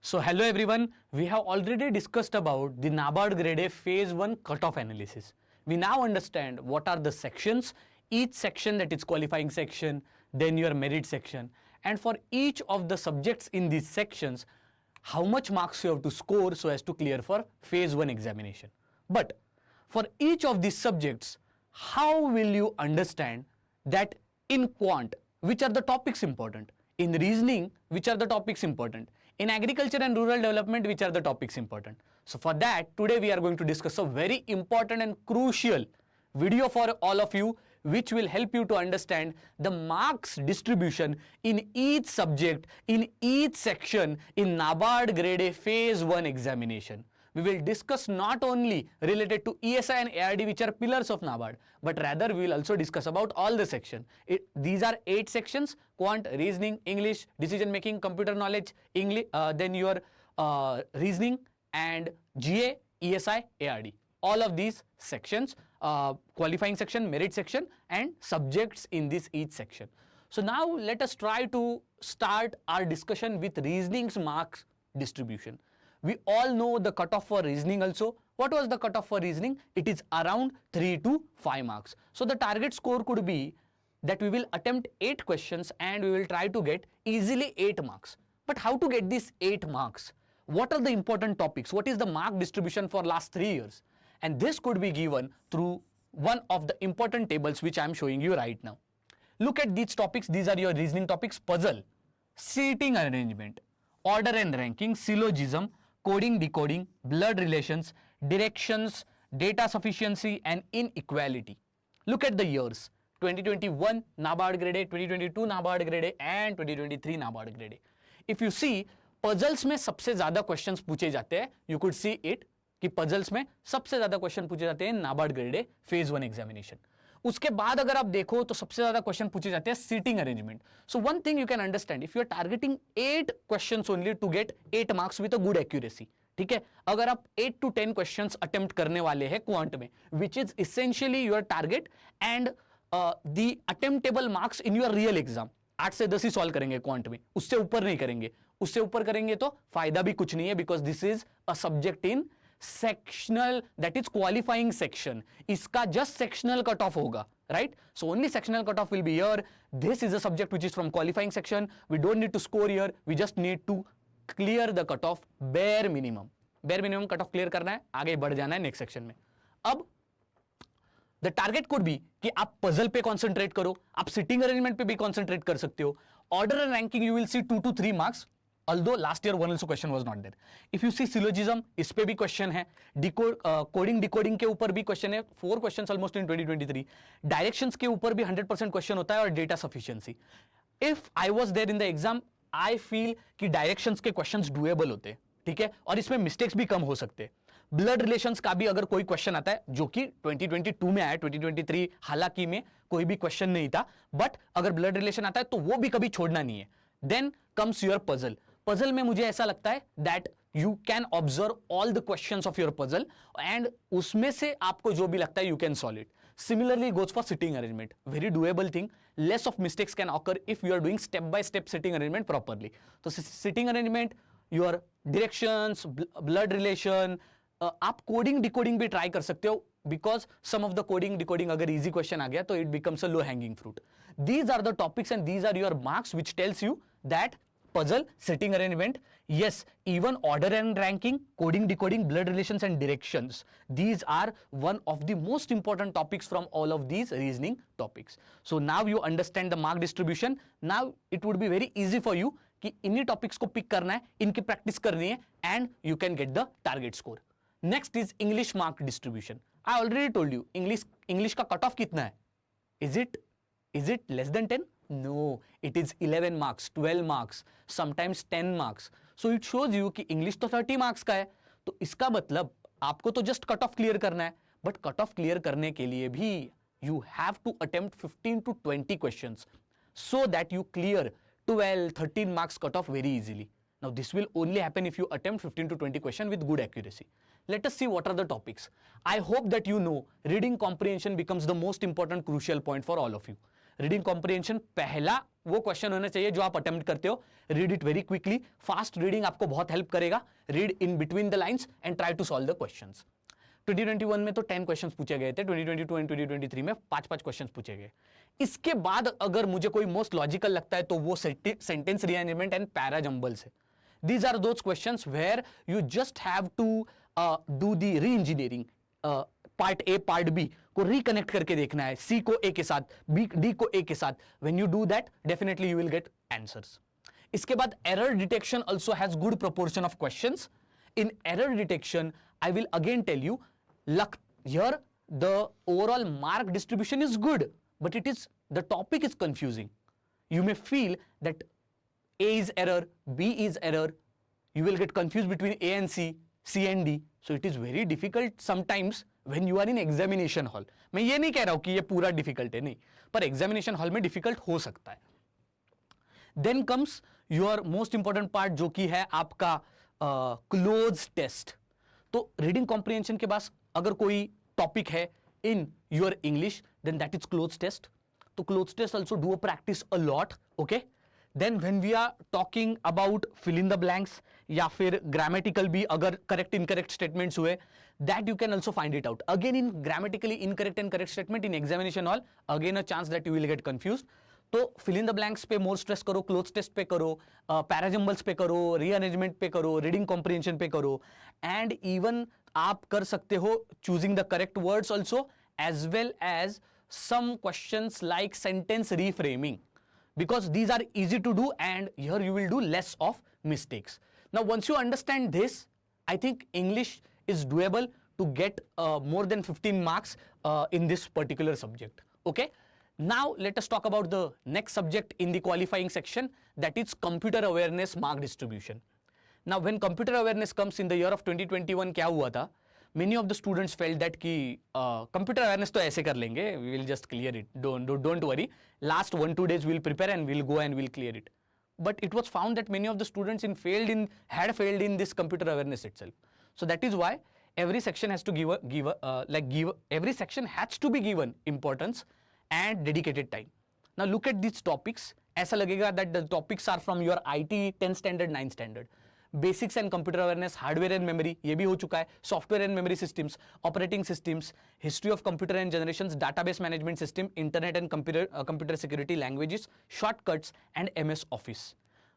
So hello everyone, we have already discussed about the NABARD Grade A Phase 1 cutoff analysis. We now understand what are the sections, each section, that is qualifying section, then your merit section, and for each of the subjects in these sections, how much marks you have to score so as to clear for Phase 1 examination. But for each of these subjects, how will you understand that in quant, which are the topics important? In reasoning, which are the topics important? In agriculture and rural development, which are the topics important? So for that, today we are going to discuss a very important and crucial video for all of you, which will help you to understand the marks distribution in each subject, in each section in NABARD Grade A Phase 1 examination. We will discuss not only related to ESI and ARD, which are pillars of NABARD, but rather we will also discuss about all the section. These are 8 sections: quant, reasoning, English, decision making, computer knowledge, English, then your reasoning, and GA, ESI, ARD. All of these sections, qualifying section, merit section, and subjects in this each section. So now let us try to start our discussion with reasoning's marks distribution. We all know the cutoff for reasoning also. What was the cutoff for reasoning? It is around 3 to 5 marks. So the target score could be that we will attempt 8 questions and we will try to get easily 8 marks. But how to get these 8 marks? What are the important topics? What is the mark distribution for last 3 years? And this could be given through one of the important tables which I am showing you right now. Look at these topics. These are your reasoning topics: puzzle, seating arrangement, order and ranking, syllogism, coding decoding, blood relations, directions, data sufficiency, and inequality. Look at the years: 2021 NABARD Grade A, 2022 NABARD Grade A, and 2023 NABARD Grade A. If you see, puzzles में सबसे ज्यादा questions पूछे जाते हैं. You could see it कि puzzles में सबसे ज्यादा क्वेश्चन पूछे जाते हैं NABARD Grade A Phase 1 examination. उसके बाद अगर आप देखो तो सबसे ज्यादा क्वेश्चन पूछे जाते हैं seating arrangement. So one thing you can understand, if you are targeting 8 questions only to get 8 marks with a good accuracy, ठीक है, अगर आप 8 to 10 क्वेश्चंस अटेम्प्ट करने वाले हैं क्वांट में, which is essentially your target, and the attemptable marks in your real exam 8 से 10 ही solve करेंगे क्वांट में, उससे ऊपर नहीं करेंगे. उससे ऊपर करेंगे तो फायदा भी कुछ नहीं है, because this is a subject in sectional, that is qualifying section. इसका जस्ट सेक्शनल कट ऑफ होगा, right? So only sectional cutoff will be here. This is a subject which is from qualifying section. We don't need to score here. We just need to clear the cutoff bare minimum. Bare minimum cutoff clear करना है, आगे बढ़ जाना है next section में. अब the target could be कि आप puzzle पे concentrate करो, आप sitting arrangement पे भी concentrate कर सकते हो. Order and ranking you will see 2 to 3 marks. Although last year one also question was not there. If you see syllogism, इस पे भी question है. Coding decoding के ऊपर भी question है. 4 questions almost in 2023. Directions के ऊपर भी 100% question होता है, और data sufficiency. If I was there in the exam, I feel कि directions के questions doable होते हैं, ठीक है, और इसमें mistakes भी कम हो सकते हैं. ब्लड रिलेशंस का भी अगर कोई क्वेश्चन आता है, जो कि 2022 में आया, 2023 हालांकि में कोई भी क्वेश्चन नहीं था, बट अगर ब्लड रिलेशन आता है तो वो भी कभी छोड़ना नहीं है. Then comes your puzzle. Puzzle में मुझे ऐसा लगता है that you can observe all the questions of your puzzle, and उसमें से आपको जो भी लगता है you can solve it. Similarly goes for sitting arrangement, very doable thing. Less of mistakes can occur if you are doing step by step sitting arrangement properly. तो sitting arrangement, your directions, blood relation, आप coding decoding भी try कर सकते हो, because some of the coding decoding अगर easy question आ गया तो it becomes a low hanging fruit. These are the topics and these are your marks which tells you that puzzle, sitting arrangement, yes, even order and ranking, coding decoding, blood relations, and directions, these are one of the most important topics from all of these reasoning topics. So now you understand the mark distribution. Now it would be very easy for you कि इन्हीं topics को pick करना है, इनकी practice करनी है, and you can get the target score. Next is English mark distribution. I already told you English का cutoff कितना है? Is it less than 10? No, it is 11 marks, 12 marks, sometimes 10 marks. So it shows you कि English तो 30 marks का है. तो इसका मतलब आपको तो just cut off clear करना है, but cut off clear करने के लिए भी you have to attempt 15 to 20 questions so that you clear 12, 13 marks cut off very easily. Now this will only happen if you attempt 15 to 20 questions with good accuracy. Let us see what are the topics. I hope that you know reading comprehension becomes the most important crucial point for all of you. Reading comprehension पहला वो question होना चाहिए जो आप attempt करते हो. Read it very quickly. Fast reading आपको बहुत हेल्प करेगा. Read in between the lines and try to solve the questions. 2021 में तो 10 क्वेश्चंस पूछे गए थे. 2022 एंड 2023 में 5-5 क्वेश्चंस पूछे गए. इसके बाद अगर मुझे कोई मोस्ट लॉजिकल लगता है तो वो sentence rearrangement and para jumbles है. These are those questions where you just have to do the re-engineering. Part A part B को रिकनेक्ट करके देखना है. सी को ए के साथ, बी डी को ए के साथ. When you do that definitely you will get answers. इसके बाद error detection also has good proportion of questions. In error detection I will again tell you, here the overall mark distribution is good, but the topic is confusing. You may feel that A is error, B is error. You will get confused between A and C, C and D. So it is very difficult sometimes when you are in examination hall. मैं ये नहीं कह रहा हूं कि ये पूरा difficult है, नहीं, पर examination hall में difficult हो सकता है. Then comes your most important part जो कि है आपका close test. तो reading comprehension के बाद अगर कोई topic है in your English, then that is close test. तो close test also do a practice a lot, okay? Then when we are talking about fill in the blanks या फिर grammatical भी अगर correct incorrect statements हुए, that you can also find it out. Again in grammatically incorrect and correct statement in examination hall, again a chance that you will get confused. तो fill in the blanks पे more stress करो, close test पे करो, parajumbles पे करो, rearrangement पे करो, reading comprehension पे करो, and even आप कर सकते हो choosing the correct words also, as well as some questions like sentence reframing. Because these are easy to do and here you will do less of mistakes. Now once you understand this, I think English is doable to get more than 15 marks in this particular subject. Okay. Now let us talk about the next subject in the qualifying section, that is computer awareness mark distribution. Now when computer awareness comes in the year of 2021, क्या हुआ था? Many of the students felt that कि computer awareness तो ऐसे कर लेंगे, we will just clear it, don't worry, last 1-2 days we'll prepare and we'll go and we'll clear it. But it was found that many of the students had failed in this computer awareness itself. So that is why every section has to every section has to be given importance and dedicated time. Now look at these topics. ऐसा लगेगा that the topics are from your IT 10 standard, 9 standard. Basics and computer awareness, hardware and memory, ये भी हो चुका है. Software and memory systems, operating systems, history of computer and generations, database management system, internet and computer security, languages, shortcuts and MS office.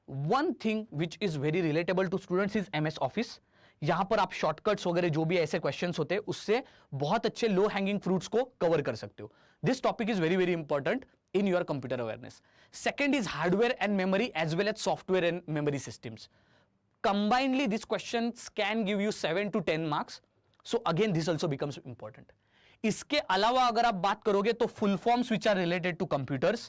One thing which is very relatable to students is MS office. यहां पर आप shortcuts वगैरह जो भी ऐसे questions होते हैं उससे बहुत अच्छे लो हैंगिंग फ्रूट्स को कवर कर सकते हो. This topic is very very important in your computer awareness. Second is hardware and memory as well as software and memory systems. Combinedly, these questions can give you 7 to 10 marks. So again, this also becomes important. इसके अलावा अगर आप बात करोगे तो full forms which are related to computers,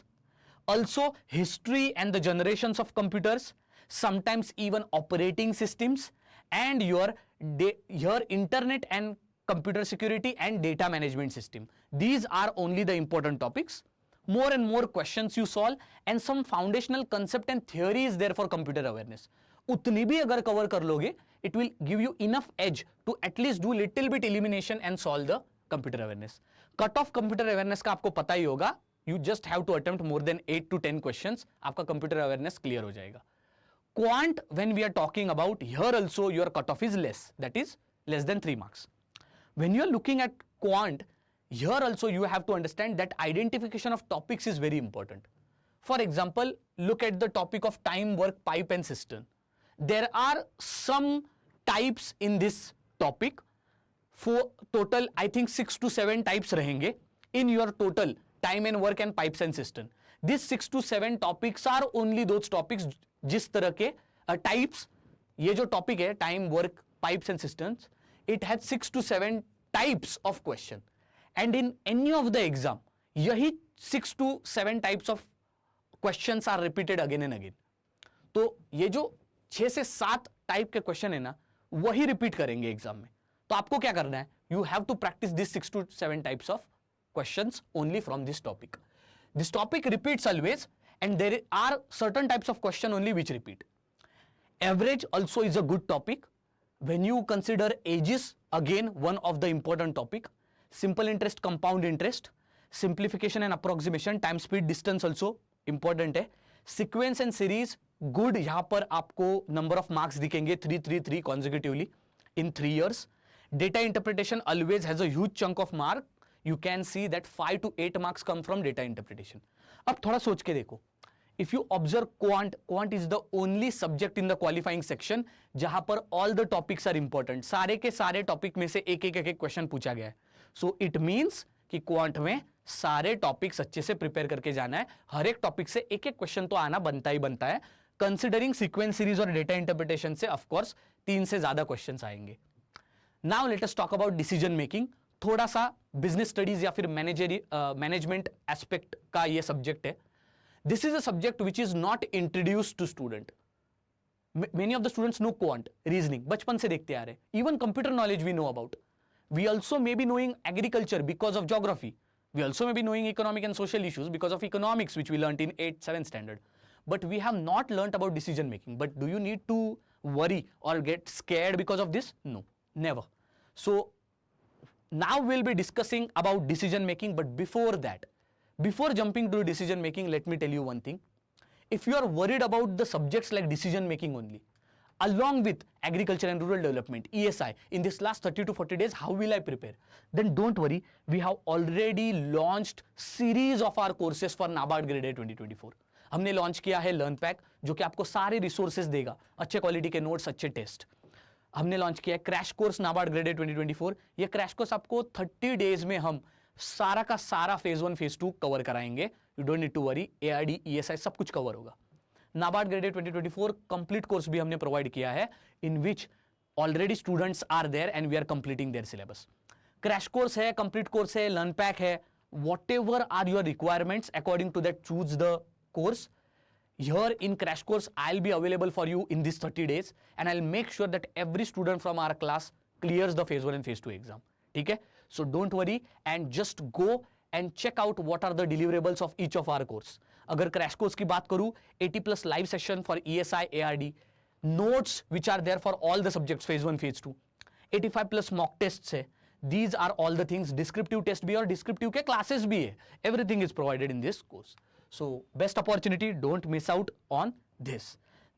also history and the generations of computers, sometimes even operating systems, and your internet and computer security and data management system. These are only the important topics. More and more questions you solve and some foundational concept and theory is there for computer awareness. उतनी भी अगर cover कर लोगे, it will give you enough edge to at least do little bit elimination and solve the computer awareness. Cut off computer awareness का आपको पता ही होगा. You just have to attempt more than 8 to 10 questions. आपका computer awareness clear हो जाएगा. Quant, when we are talking about, here also your cutoff is less. That is less than 3 marks. When you are looking at quant, here also you have to understand that identification of topics is very important. For example, look at the topic of time, work, pipe and cistern. There are some types in this topic. For total, I think 6 to 7 types रहेंगे in your total time and work and pipes and cistern. These 6 to 7 topics are only those topics जिस तरह के types, ये जो topic है time, work, pipes and cisterns, it has 6 to 7 types of question. And in any of the exam, यही 6 to 7 types of questions are repeated again and again. तो ये जो 6 से 7 टाइप के क्वेश्चन है ना, वही रिपीट करेंगे एग्जाम में. तो आपको क्या करना है? You have to practise this 6 to 7 types of questions only from this topic. This topic repeats always and there are certain types of question only which repeat. Average also is a good topic. When you consider ages, again one of the important topic. Simple interest, compound interest, simplification and approximation, time speed distance also important है, sequence and series good, यहां पर आपको number of marks दिखेंगे 333 consecutively in 3 years. Data interpretation always has a huge chunk of mark. You can see that 5 to 8 marks come from data interpretation. अब थोड़ा सोच के देखो, if you observe quant is the only subject in the qualifying section जहां पर all the topics are important. सारे के सारे टॉपिक में से एक क्वेश्चन पूछा गया है. So it means कि क्वांट में सारे टॉपिक्स अच्छे से प्रिपेयर करके जाना है. हर एक टॉपिक से एक क्वेश्चन तो आना बनता ही बनता है. कंसिडरिंग सीक्वेंस सीरीज और डेटा इंटरप्रिटेशन से ऑफकोर्स 3 से ज्यादा क्वेश्चंस आएंगे. Now let us talk about decision making. थोड़ा सा बिजनेस स्टडीज या फिर मैनेजमेंट एस्पेक्ट का ये सब्जेक्ट है. This is a subject which is not introduced to student. Many of the students know quant, reasoning बचपन से देखते आ रहे. Even computer knowledge we know about. We also may be knowing agriculture because of geography. We also may be knowing economic and social issues because of economics, which we learnt in 8th, 7th standard. But we have not learnt about decision making. But do you need to worry or get scared because of this? No, never. So now we'll be discussing about decision making. But before that, before jumping to decision making, let me tell you one thing. If you are worried about the subjects like decision making only, along with agriculture and rural development, ESI, in this last 30 to 40 days, how will I prepare? Then don't worry, we have already launched series of our courses for NABARD Grade A 2024. हमने launch किया है learn pack, जो कि आपको सारे resources देगा, अच्छे quality के नोट्स, अच्छे टेस्ट. हमने लॉन्च किया है crash course NABARD grade A 2024. ये क्रैश कोर्स आपको 30 डेज में हम सारा का सारा फेज 1 फेज 2 कवर कराएंगे. You don't need to worry, ARD, ESI सब कुछ कवर होगा. NABARD grade A 2024 complete course भी हमने प्रोवाइड किया है, in which already students are there and we are completing their syllabus. Crash course है, कंप्लीट कोर्स है, लर्न पैक है, whatever are your requirements, according to that choose the course. Here in crash course I'll be available for you in these 30 days and I'll make sure that every student from our class clears the phase 1 and phase 2 exam. ठीक है? So don't worry and just go and check out what are the deliverables of each of our course. अगर crash course की बात करूं, 80+ live session for ESI, ARD, notes which are there for all the subjects phase 1 phase 2, 85+ mock tests है. These are all the things. Descriptive test भी और descriptive के classes भी है. Everything is provided in this course. So best opportunity, don't miss out on this.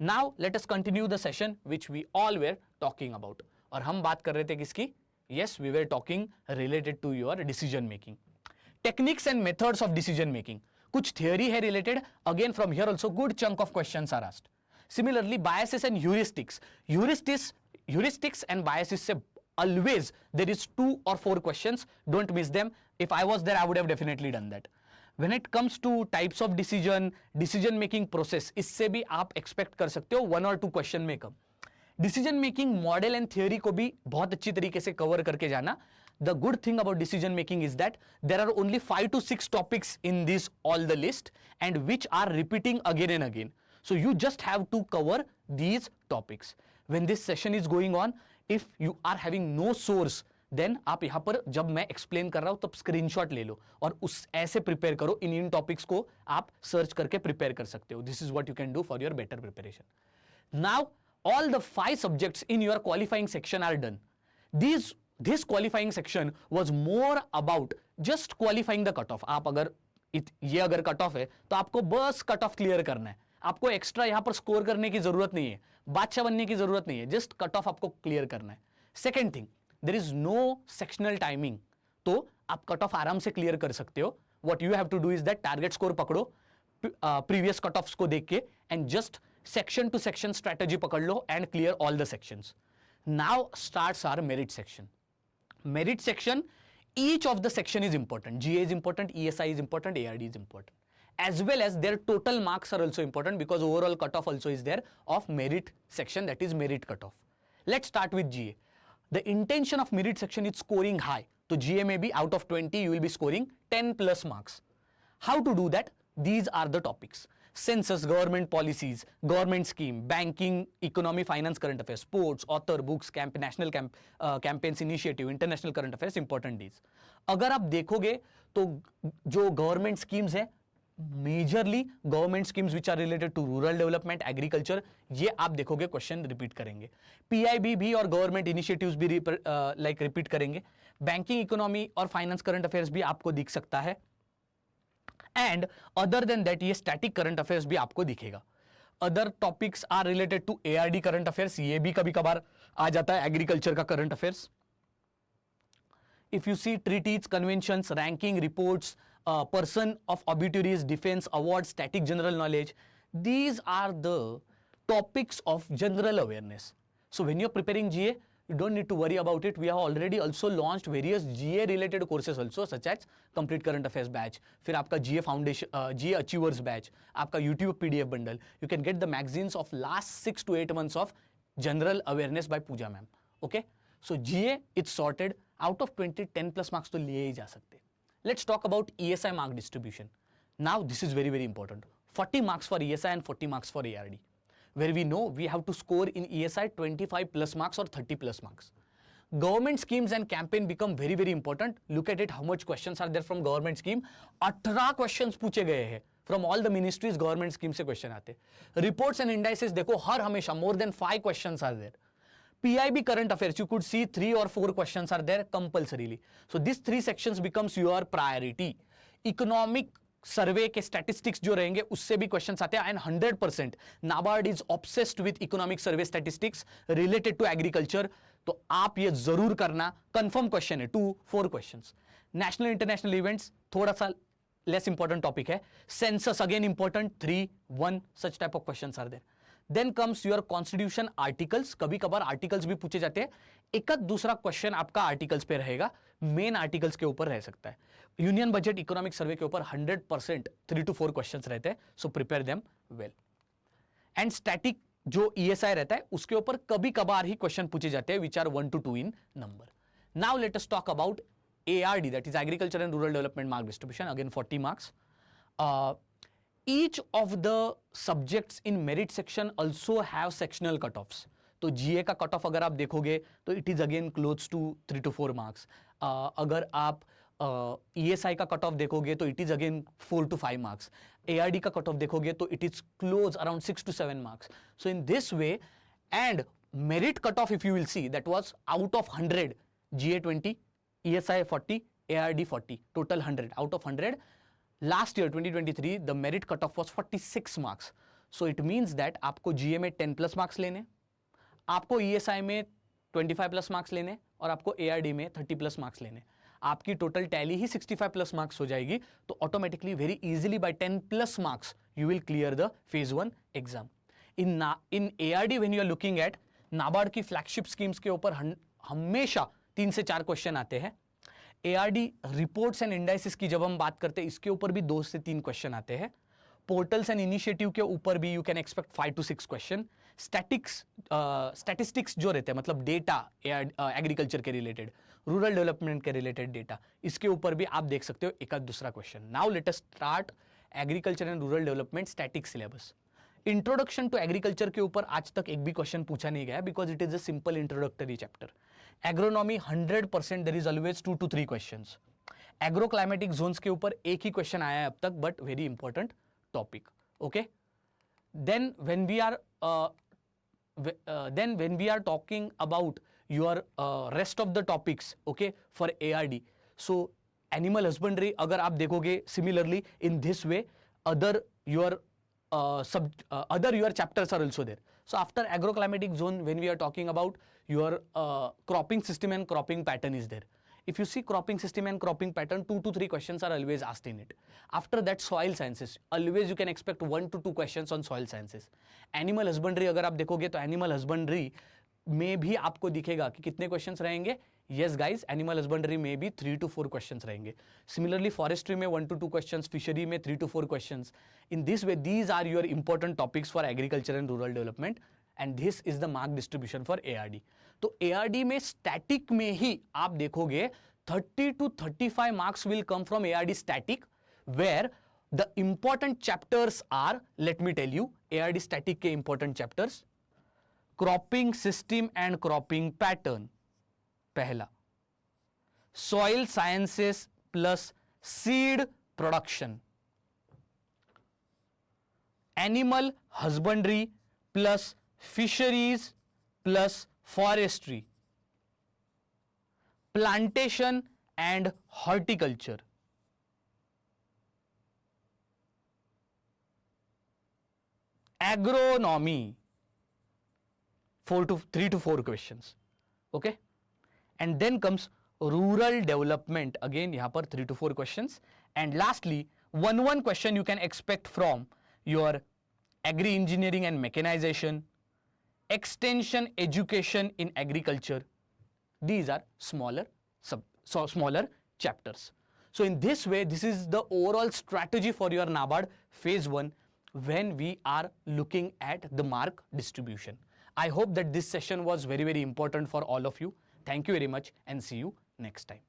Now let us continue the session which we all were talking about. और हम बात कर रहे थे किसकी? Yes, we were talking related to your decision making. Techniques and methods of decision making. कुछ theory है related. Again from here also good chunk of questions are asked. Similarly biases and heuristics. Heuristics and biases से always there is 2 or 4 questions. Don't miss them. If I was there I would have definitely done that. When it comes to types of decision making process, इससे भी आप expect कर सकते हो 1 or 2 question में कम. Decision making model and theory को भी बहुत अच्छी तरीके से cover करके जाना. The good thing about decision making is that there are only 5 to 6 topics in this all the list and which are repeating again and again. So you just have to cover these topics. When this session is going on, if you are having no source, then आप यहां पर जब मैं explain कर रहा हूं तब screenshot ले लो और उस ऐसे प्रिपेयर करो. इन टॉपिक्स को आप सर्च करके प्रिपेयर कर सकते हो. This is what you can do for your better preparation. Now all the 5 subjects in your qualifying section are done. This qualifying section was more about just qualifying the cut off. आप अगर ये अगर cut off है तो आपको बस cut off clear करना है. आपको एक्स्ट्रा यहां पर स्कोर करने की जरूरत नहीं है, बादशाह बनने की जरूरत नहीं है, जस्ट कट ऑफ आपको क्लियर करना है. Second thing, there is no sectional timing, तो आप कट ऑफ आराम से क्लियर कर सकते हो. what you have to do is that target score पकड़ो प्रीवियस कट ऑफ्स को देख के and just section to section strategy पकड़ लो and clear all the sections. Now starts our merit section. Merit section, each of the section is important. GA is important, ESI is important, ARD is important, as well as their total marks are also important because overall cutoff also is there of merit section, that is merit cutoff. Let's start with GA. The intention of merit section is scoring high. So GA may be out of 20, you will be scoring 10+ marks. How to do that? These are the topics. Census, government policies, government scheme, banking, economy, finance, current affairs, sports, author, books, national campaigns initiative, international current affairs, important days. अगर आप देखोगे तो जो government schemes है, majorly government schemes which are related to rural development, agriculture, ये आप देखोगे question repeat करेंगे. पीआईबी भी और गवर्नमेंट इनिशिएटिव्स भी लाइक रिपीट करेंगे. बैंकिंग, इकोनॉमी और फाइनेंस, करंट अफेयर्स भी आपको दिख सकता है. एंड अदर देन दैट ये स्टैटिक करंट अफेयर्स भी आपको दिखेगा. Other topics are related to ARD current affairs, ये भी कभी कभार आ जाता है एग्रीकल्चर का current affairs. If you see treaties, conventions, ranking, reports, person of obituaries, defense, awards, static general knowledge, these are the topics of general awareness. So when you're preparing GA, you don't need to worry about it. We have already also launched various GA related courses also, such as complete current affairs batch, फिर आपका GA foundation, GA achievers batch, आपका YouTube PDF bundle. You can get the magazines of last 6 to 8 months of general awareness by Pooja ma'am. Okay, so GA it's sorted. Out of 20, 10 plus marks तो लिए ही जा सकते. Let's talk about ESI mark distribution. Now this is very very important. 40 marks for ESI and 40 marks for ARD. Where we know we have to score in ESI 25 plus marks or 30 plus marks. Government schemes and campaign become very very important. Look at it, how much questions are there from government scheme. 18 questions पूछे गए हैं. From all the ministries government scheme से question आते. Reports and indices देखो हर हमेशा more than 5 questions are there. PIB current affairs, you could see 3 or 4 questions are there compulsorily. So these 3 sections becomes your priority. Economic survey के statistics जो रहेंगे उससे भी questions आते हैं and 100% NABARD is obsessed with economic survey statistics related to agriculture. तो आप ये जरूर करना, confirm question है 2-4 questions. National international events थोड़ा सा less important topic है. Census again important 3-1 such type of questions are there. Then comes your constitution articles, कभी कभार आर्टिकल्स भी पूछे जाते हैं. एक दूसरा क्वेश्चन आपका आर्टिकल्स पे रहेगा, मेन आर्टिकल्स के ऊपर रह सकता है. यूनियन बजट इकोनॉमिक सर्वे के ऊपर 100% 3 to 4 क्वेश्चंस रहते हैं. So prepare them well. And static जो ईएसआई रहता है उसके ऊपर कभी कभार ही क्वेश्चन पूछे जाते हैं which are 1 to 2 in number. Now let us talk about ARD, that is agriculture and rural development mark distribution, again 40 marks. Each of the subjects in merit section also have sectional cutoffs. तो GA का cut off अगर आप देखोगे तो it is again close to 3 to 4 marks. अगर आप ESI का cut off देखोगे तो it is again 4 to 5 marks. ARD का कट ऑफ देखोगे तो it is close around 6 to 7 marks. So in this way and merit cutoff if you will see that was out of 100, GA 20, ESI 40, ARD 40, total 100 out of 100. Last year 2023 the merit cutoff was 46 marks. So it means that आपको GA में 10 plus marks लेने, आपको ESI में 25 plus marks लेने और आपको ARD में 30 plus marks लेने. आपकी total tally ही 65 plus marks हो जाएगी. तो automatically very easily by 10 plus marks you will clear the phase 1 exam. In ARD when you are looking at NABARD की flagship schemes के ऊपर हमेशा 3 से 4 क्वेश्चन आते हैं. ARD रिपोर्ट्स एंड इंडाइसिस की जब हम बात करते हैं इसके ऊपर भी 2 से 3 क्वेश्चन आते हैं. पोर्टल्स एंड इनिशिएटिव के ऊपर भी you can expect 5 to 6 question. Statistics जो रहते हैं मतलब डेटा एग्रीकल्चर के रिलेटेड, रूरल डेवलपमेंट के रिलेटेड डेटा, इसके ऊपर भी आप देख सकते हो एक दूसरा question. Now let us start agriculture and rural development static syllabus. Introduction to agriculture के ऊपर आज तक एक भी क्वेश्चन पूछा नहीं गया because it is a simple introductory chapter. Agronomy 100% there is always 2 to 3 questions. Agro climatic zones के ऊपर एक ही क्वेश्चन आया है अब तक but very important topic. Okay, then when we are talking about your rest of the topics okay for ARD. So animal husbandry अगर आप देखोगे similarly in this way other your your chapters are also there. So after agroclimatic zone when we are talking about your cropping system and cropping pattern is there. If you see cropping system and cropping pattern 2 to 3 questions are always asked in it. After that soil sciences always you can expect 1 to 2 questions on soil sciences. Animal husbandry अगर आप देखोगे तो animal husbandry में भी आपको दिखेगा कि कितने क्वेश्चंस रहेंगे. Yes guys, animal husbandry में भी 3 to 4 questions रहेंगे. Similarly forestry में 1 to 2 questions, fishery में 3 to 4 questions. In this way these are your important topics for agriculture and rural development and this is the mark distribution for ARD. तो ARD में static में ही आप देखोगे 30 to 35 marks will come from ARD static where the important chapters are, let me tell you, ARD static के important chapters, cropping system and cropping pattern पहला, soil sciences plus seed production, animal husbandry plus fisheries plus forestry, plantation and horticulture, agronomy, 3 to 4 questions. Okay, and then comes rural development, again यहाँ पर 3 to 4 questions, and lastly one question you can expect from your agri engineering and mechanization, extension education in agriculture. These are smaller chapters. So in this way, this is the overall strategy for your NABARD phase 1 when we are looking at the mark distribution. I hope that this session was very, very important for all of you. Thank you very much and see you next time.